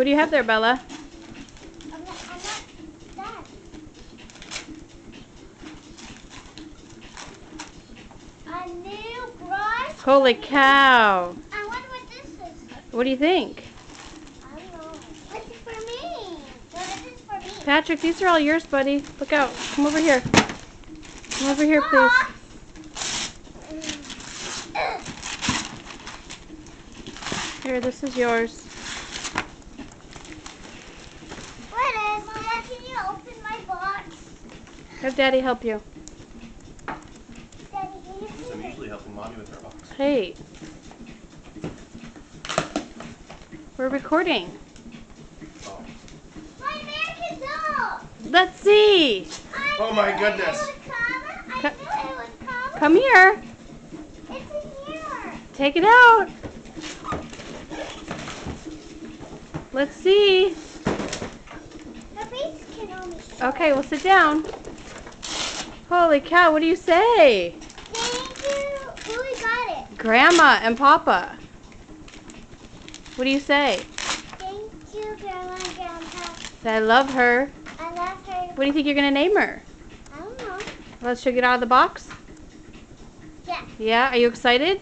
What do you have there, Bella? I'm not done. A new brush. Holy cow. I wonder what this is. What do you think? I don't know. This is for me. No, this is for me. Patrick, these are all yours, buddy. Look out. Come over here. Come over here, please. Here, this is yours. What is? Mama, can you open my box? Have Daddy help you. Daddy, can you So I'm usually helping Mommy with her box. Hey. We're recording. Oh. My American doll. Let's see. Oh my goodness. I knew it was coming. Come here. It's in here. Take it out. Let's see. The face can only show. Okay, we'll sit down. Holy cow, what do you say? Thank you. Who got it? Grandma and Papa. What do you say? Thank you, Grandma and Grandpa. I love her. I love her. What do you think you're going to name her? I don't know. Let's get out of the box. Yeah. Yeah, are you excited?